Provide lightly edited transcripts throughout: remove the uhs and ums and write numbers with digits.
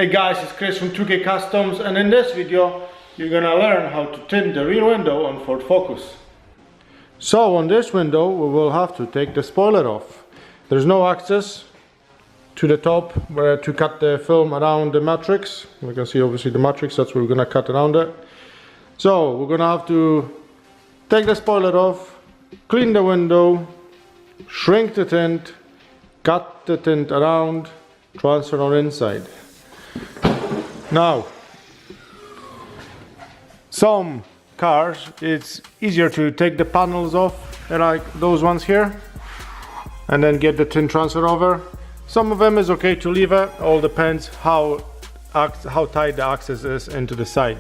Hey guys, it's Chris from 2K Customs, and in this video you're gonna learn how to tint the rear window on Ford Focus. So on this window we will have to take the spoiler off. There's no access to the top where to cut the film around the matrix. You can see obviously the matrix, that's where we're gonna cut around it. So we're gonna have to take the spoiler off, clean the window, shrink the tint, cut the tint around, transfer on inside. Now, some cars it's easier to take the panels off, like those ones here, and then get the tint transfer over. Some of them is okay to leave it, all depends how tight the access is into the side.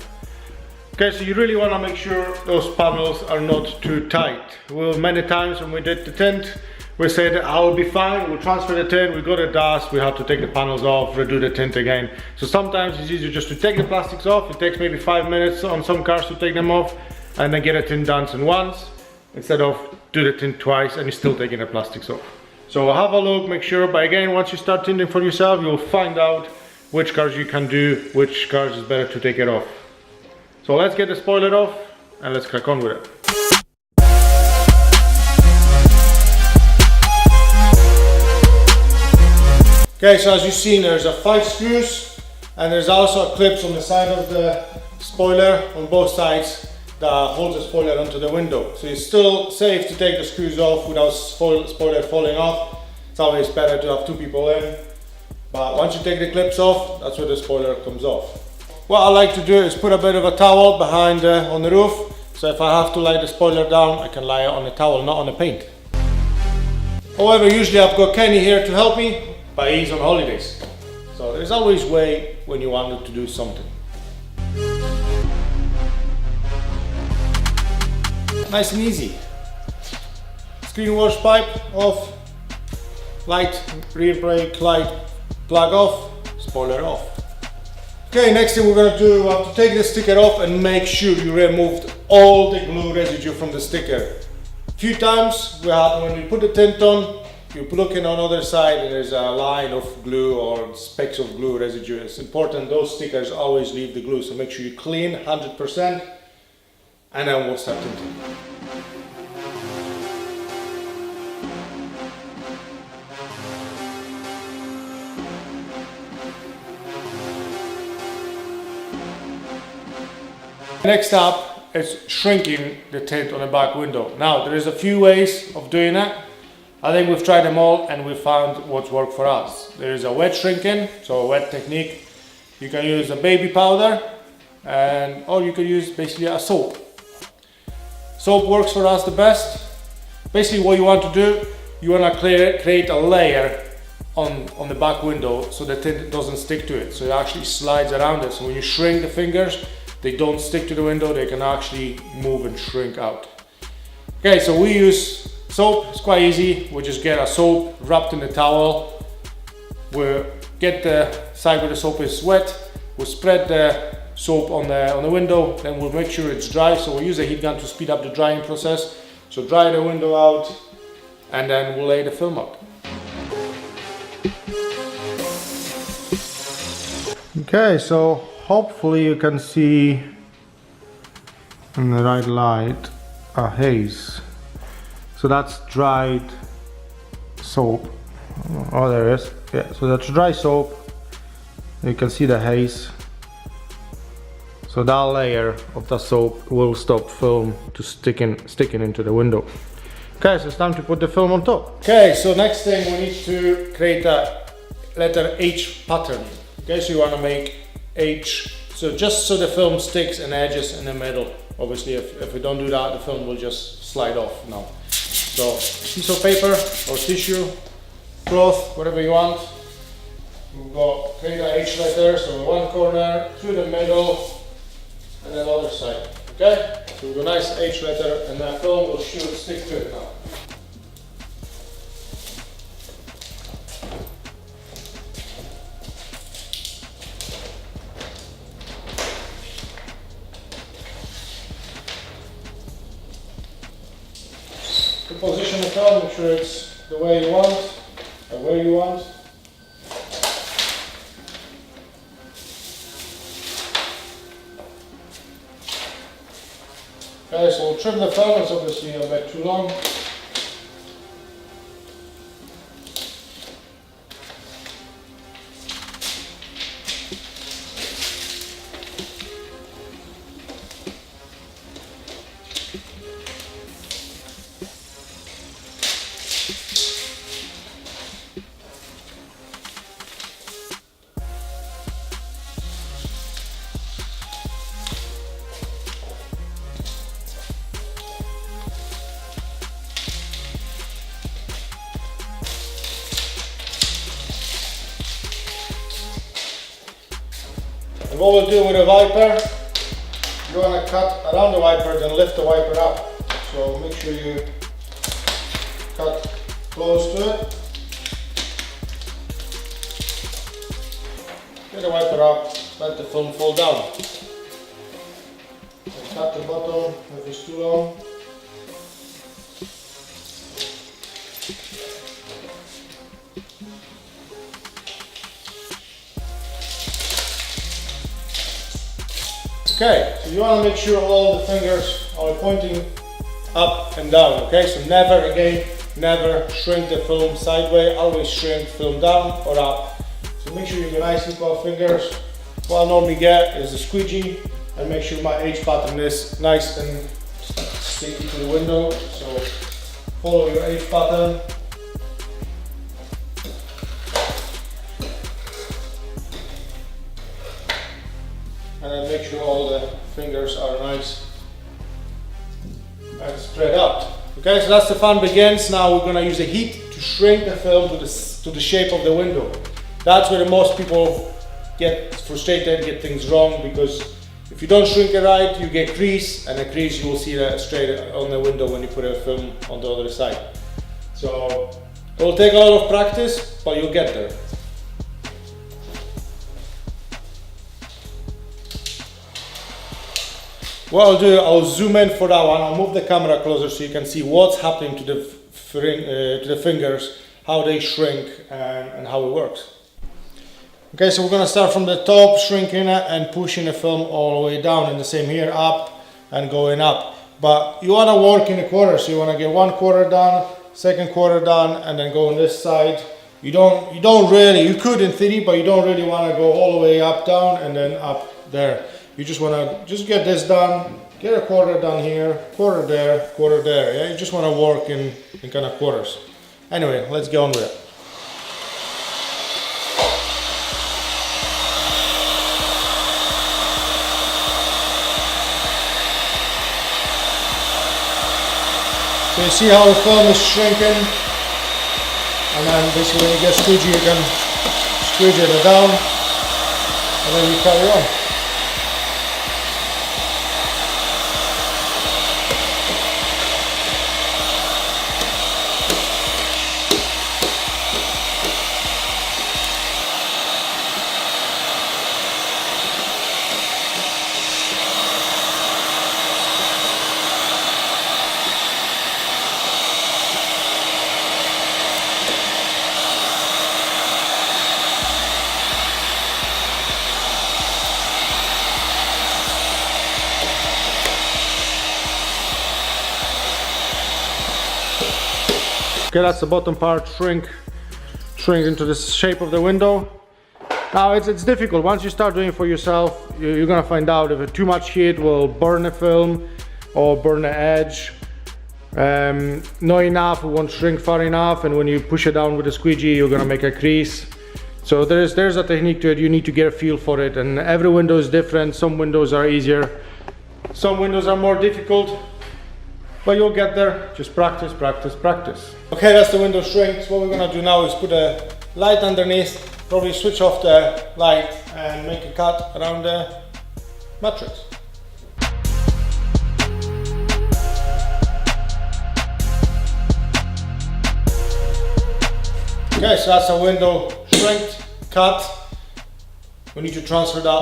Okay, so you really want to make sure those panels are not too tight. Well, many times when we did the tint, we said I'll be fine, we'll transfer the tint, we got a dust, we have to take the panels off, redo the tint again. So sometimes it's easier just to take the plastics off. It takes maybe 5 minutes on some cars to take them off and then get a tint done in once, instead of do the tint twice and you're still taking the plastics off. So have a look, make sure, but again, once you start tinting for yourself, you'll find out which cars you can do, which cars is better to take it off. So let's get the spoiler off and let's crack on with it. Okay, so as you've seen, there's 5 screws and there's also clips on the side of the spoiler on both sides that holds the spoiler onto the window. So it's still safe to take the screws off without spoiler falling off. It's always better to have 2 people in, but once you take the clips off, that's where the spoiler comes off. What I like to do is put a bit of a towel behind on the roof, so if I have to lay the spoiler down, I can lay it on the towel, not on the paint. However, usually I've got Kenny here to help me, but he's on holidays. So there's always a way when you want to do something. Nice and easy. Screen wash pipe off, light rear brake light plug off, spoiler off. Okay, next thing we're going to do, we have to take the sticker off and make sure you removed all the glue residue from the sticker. A few times when we put the tint on, you look in on the other side and there's a line of glue or specks of glue residue. It's important those stickers always leave the glue, so make sure you clean 100% and then we'll start tinting. Next up is shrinking the tint on the back window. Now there is a few ways of doing it. I think we've tried them all and we found what's worked for us. There is a wet shrinking, so a wet technique. You can use a baby powder or you can use basically a soap. Soap works for us the best. Basically what you want to do, you want to create a layer on the back window so the tint doesn't stick to it. So it actually slides around it. So when you shrink the fingers, they don't stick to the window, they can actually move and shrink out. Okay, so we use soap. It's quite easy. We just get a soap wrapped in the towel. We'll get the side where the soap is wet. We'll spread the soap on the window. Then we'll make sure it's dry. So we'll use a heat gun to speed up the drying process. So dry the window out and then we'll lay the film out. Okay, so hopefully you can see in the right light a haze. So that's dried soap. Oh, there it is. Yeah, so that's dry soap. You can see the haze. So that layer of the soap will stop film to sticking into the window. Okay, so it's time to put the film on top. Okay, so next thing we need to create a letter H pattern. Okay, so you want to make H, so just so the film sticks and edges in the middle. Obviously if we don't do that, the film will just slide off now. So piece of paper or tissue, cloth, whatever you want. We've got create a H letter, so one corner, through the middle, and then the other side. Okay? So we've got a nice H letter and that film will stick to it now. To position the film, make sure it's the way you want, or where you want. trim the film, it's obviously a bit too long. And what we'll do with a wiper, you want to cut around the wiper, then lift the wiper up. So make sure you cut close to it. Get the wiper up, let the film fall down. And cut the bottom if it's too long. Okay, so you want to make sure all the fingers are pointing up and down, okay? So never shrink the film sideways, always shrink film down or up. So make sure you get nice equal fingers. What I normally get is a squeegee, and make sure my H pattern is nice and sticky to the window. So follow your H pattern. And then make sure all the fingers are nice and spread out. Okay, so that's the fun begins. Now we're going to use the heat to shrink the film to the shape of the window. That's where the most people get frustrated, get things wrong, because if you don't shrink it right, you get crease, and a crease you will see that straight on the window when you put a film on the other side. So it will take a lot of practice, but you'll get there. What I'll do, I'll zoom in for that one. I'll move the camera closer so you can see what's happening to the fingers, how they shrink, and how it works. Okay, so we're going to start from the top, shrinking it and pushing the film all the way down, and the same here, up and going up. But you want to work in a quarter, so you want to get 1/4 done, 2/4 done, and then go on this side. You could in theory, but you don't really want to go all the way up, down, and then up there. You just want to get this done, get a 1/4 done here, 1/4 there, 1/4 there. Yeah, you just want to work in kind of quarters. Anyway, let's get on with it. So you see how the film is shrinking, and then basically when you get squeegee, you can squeegee it down, and then you carry on. Okay, that's the bottom part, shrink into the shape of the window. Now it's difficult. Once you start doing it for yourself, you're gonna find out if too much heat will burn the film or burn the edge. Not enough, it won't shrink far enough, and when you push it down with a squeegee, you're gonna make a crease. So there's a technique to it. You need to get a feel for it, and every window is different. Some windows are easier, some windows are more difficult. But you'll get there, just practice, practice, practice. Okay, that's the window shrink. So what we're gonna do now is put a light underneath, probably switch off the light and make a cut around the matrix. Okay, so that's a window shrinked, cut. We need to transfer that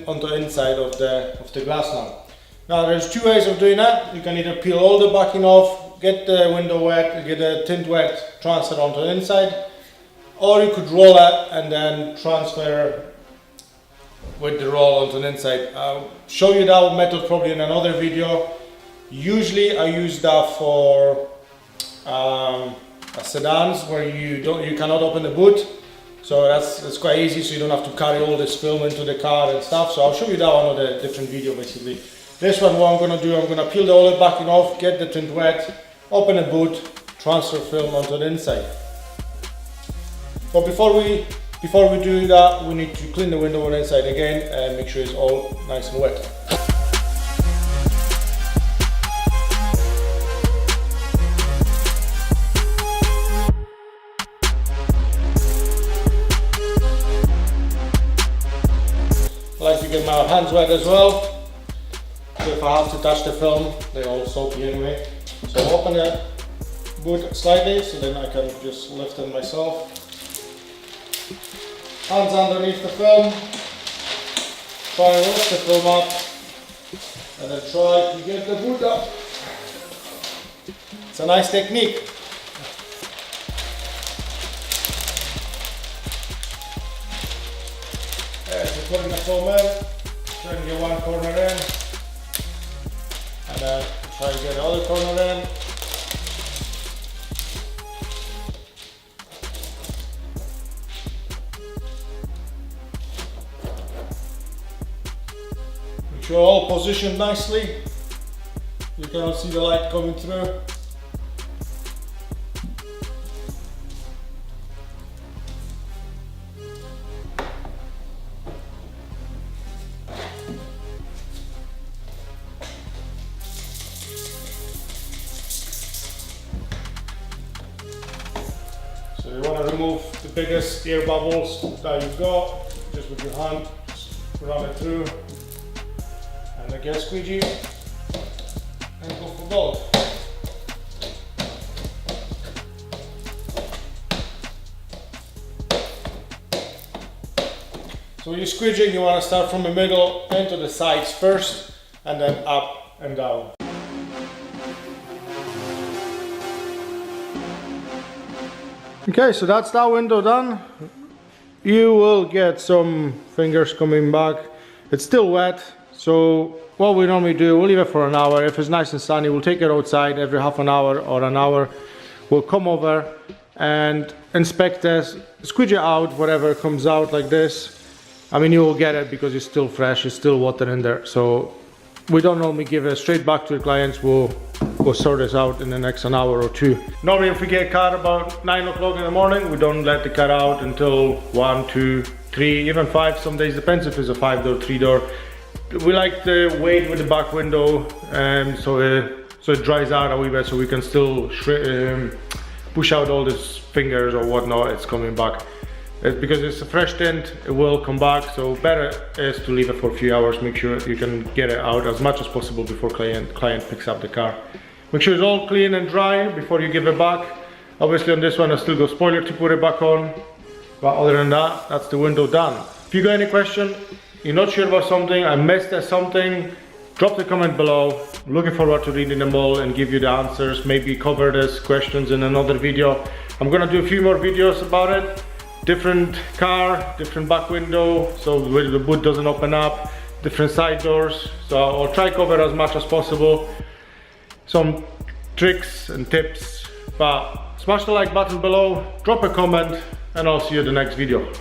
onto the inside of the glass now. Now there's two ways of doing that. You can either peel all the backing off, get the window wet, get the tint wet, transfer onto the inside, or you could roll it and then transfer with the roll onto the inside. I'll show you that method probably in another video. Usually I use that for sedans where you cannot open the boot. So that's quite easy, so you don't have to carry all this film into the car and stuff. So I'll show you that one on a different video basically. This one, what I'm going to do, I'm going to peel the oil backing off, get the tint wet, open the boot, transfer film onto the inside. But before we do that, we need to clean the window on the inside again and make sure it's all nice and wet. I like to get my hands wet as well, so if I have to touch the film, they're all soapy anyway. So I'll open the boot slightly, so then I can just lift it myself. Hands underneath the film, try and lift the film up, and then try to get the boot up. It's a nice technique. So putting the film in, try to get one corner in, and then try to get the other corner in. Make sure all positioned nicely. You cannot see the light coming through. So you want to remove the biggest air bubbles that you've got, just with your hand, just run it through, and then get a squeegee and go for both. So when you're squeegeeing, you want to start from the middle into the sides first, and then up and down. Okay, so that's that window done. You will get some fingers coming back. It's still wet, so what we normally do, we'll leave it for an hour. If it's nice and sunny, we'll take it outside every half an hour or an hour. We'll come over and inspect this, squeegee out whatever comes out like this. I mean, you will get it because it's still fresh, it's still water in there. So we don't normally give it straight back to the clients. We'll sort this out in the next an hour or two. Normally if we get a car about 9 o'clock in the morning, we don't let the car out until 1, 2, 3, even 5 some days, depends if it's a 5-door, 3-door. We like to wait with the back window so it dries out a wee bit, so we can still push out all these fingers or whatnot. It's coming back. Because it's a fresh tint, it will come back, so better is to leave it for a few hours. Make sure you can get it out as much as possible before client picks up the car. Make sure it's all clean and dry before you give it back. Obviously on this one I still got spoiler to put it back on, but other than that, that's the window done. If you got any question, you're not sure about something, I missed something, drop the comment below. I'm looking forward to reading them all and give you the answers, maybe cover these questions in another video. I'm gonna do a few more videos about it. Different car, different back window, so where the boot doesn't open up, different side doors. So I'll try cover as much as possible. Some tricks and tips, but smash the like button below, drop a comment, and I'll see you in the next video.